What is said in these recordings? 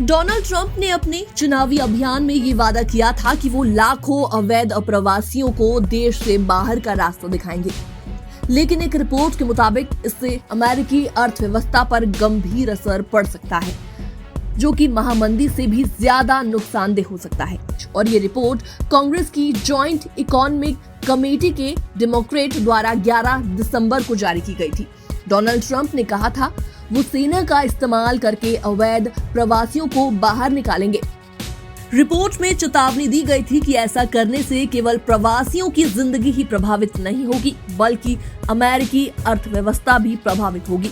Donald Trump ने अपने चुनावी अभियान में ये वादा किया था कि वो लाखों अवैध अप्रवासियों को देश से बाहर का रास्ता दिखाएंगे, लेकिन एक रिपोर्ट के मुताबिक इससे अमेरिकी अर्थव्यवस्था पर गंभीर असर पड़ सकता है, जो कि महामंदी से भी ज्यादा नुकसानदेह हो सकता है। और ये रिपोर्ट कांग्रेस की जॉइंट इकोनॉमिक कमेटी के डेमोक्रेट द्वारा 11 दिसंबर को जारी की गई थी। डोनाल्ड ट्रंप ने कहा था वो सेना का इस्तेमाल करके अवैध प्रवासियों को बाहर निकालेंगे। रिपोर्ट में चेतावनी दी गई थी कि ऐसा करने से केवल प्रवासियों की जिंदगी ही प्रभावित नहीं होगी, बल्कि अमेरिकी अर्थव्यवस्था भी प्रभावित होगी।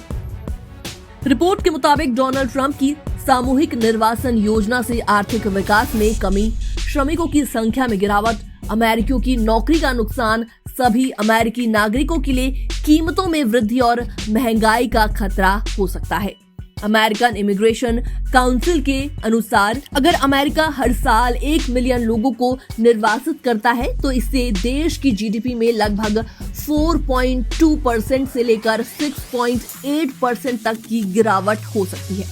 रिपोर्ट के मुताबिक डोनाल्ड ट्रंप की सामूहिक निर्वासन योजना से आर्थिक विकास में कमी, श्रमिकों की संख्या में गिरावट, अमेरिकियों की नौकरी का नुकसान, सभी अमेरिकी नागरिकों के लिए कीमतों में वृद्धि और महंगाई का खतरा हो सकता है। अमेरिकन इमिग्रेशन काउंसिल के अनुसार अगर अमेरिका हर साल 1 मिलियन लोगों को निर्वासित करता है तो इससे देश की जीडीपी में लगभग 4.2% से लेकर 6.8% तक की गिरावट हो सकती है।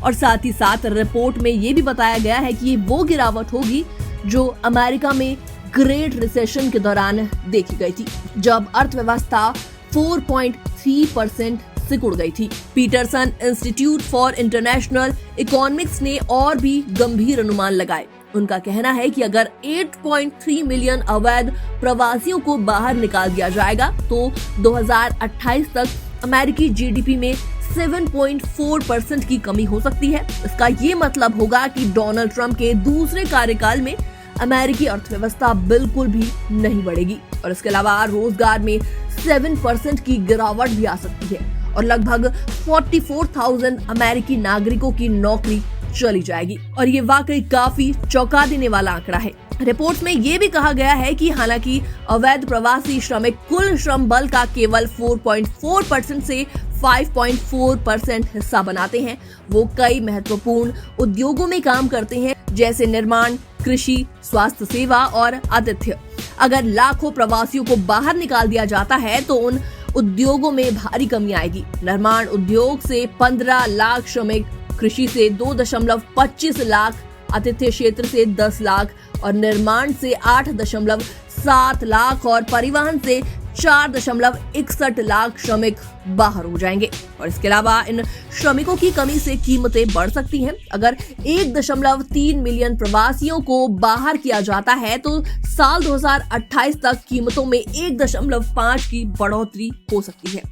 और साथ ही साथ रिपोर्ट में ये भी बताया गया है कि ये वो गिरावट होगी जो अमेरिका में ग्रेट रिसेशन के दौरान देखी गई थी, जब अर्थव्यवस्था 4.3% सिकुड़ गई थी। Peterson Institute for International Economics ने और भी गंभीर अनुमान लगाए। उनका कहना है कि अगर 8.3 मिलियन अवैध प्रवासियों को बाहर निकाल दिया जाएगा तो 2028 तक अमेरिकी जीडीपी में 7.4% की कमी हो सकती है। इसका ये मतलब होगा कि डोनाल्ड ट्रंप के दूसरे कार्यकाल में अमेरिकी अर्थव्यवस्था बिल्कुल भी नहीं बढ़ेगी और इसके अलावा रोजगार में 7% की गिरावट भी आ सकती है और लगभग 44,000 अमेरिकी नागरिकों की नौकरी चली जाएगी। और ये वाकई काफी चौंका देने वाला आंकड़ा है। रिपोर्ट में ये भी कहा गया है कि हालांकि अवैध प्रवासी श्रमिक कुल श्रम बल का केवल 4.4% से 5.4% हिस्सा बनाते हैं, वो कई महत्वपूर्ण उद्योगों में काम करते हैं जैसे निर्माण, कृषि, स्वास्थ्य सेवा और आतिथ्य। अगर लाखों प्रवासियों को बाहर निकाल दिया जाता है तो उन उद्योगों में भारी कमी आएगी। निर्माण उद्योग से 15 लाख श्रमिक, कृषि से 2.25 लाख, आतिथ्य क्षेत्र से 10 लाख और निर्माण से 8.7 लाख और परिवहन से 4.61 लाख श्रमिक बाहर हो जाएंगे। और इसके अलावा इन श्रमिकों की कमी से कीमतें बढ़ सकती हैं। अगर 1.3 मिलियन प्रवासियों को बाहर किया जाता है तो साल 2028 तक कीमतों में 1.5 की बढ़ोतरी हो सकती है।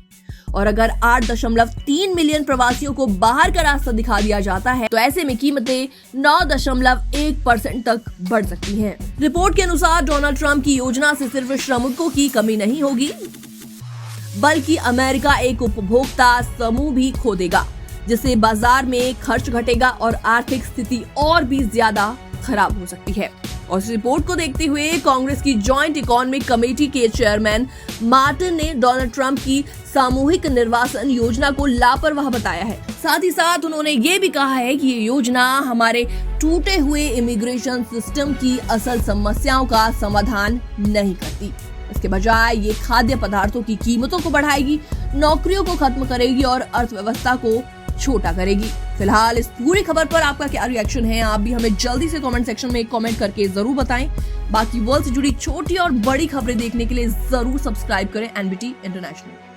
और अगर 8.3 मिलियन प्रवासियों को बाहर का रास्ता दिखा दिया जाता है तो ऐसे में कीमतें 9.1% तक बढ़ सकती हैं। रिपोर्ट के अनुसार डोनाल्ड ट्रंप की योजना से सिर्फ श्रमिकों की कमी नहीं होगी, बल्कि अमेरिका एक उपभोक्ता समूह भी खो देगा, जिससे बाजार में खर्च घटेगा और आर्थिक स्थिति और भी ज्यादा खराब हो सकती है। और इस रिपोर्ट को देखते हुए कांग्रेस की जॉइंट इकोनॉमिक कमेटी के चेयरमैन मार्टिन ने डोनाल्ड ट्रंप की सामूहिक निर्वासन योजना को लापरवाह बताया है। साथ ही साथ उन्होंने ये भी कहा है कि ये योजना हमारे टूटे हुए इमिग्रेशन सिस्टम की असल समस्याओं का समाधान नहीं करती। इसके बजाय ये खाद्य पदार्थों की कीमतों को बढ़ाएगी, नौकरियों को खत्म करेगी और अर्थव्यवस्था को छोटा करेगी। फिलहाल इस पूरी खबर पर आपका क्या रिएक्शन है, आप भी हमें जल्दी से कमेंट सेक्शन में कमेंट करके जरूर बताएं। बाकी वर्ल्ड से जुड़ी छोटी और बड़ी खबरें देखने के लिए जरूर सब्सक्राइब करें एनबीटी इंटरनेशनल।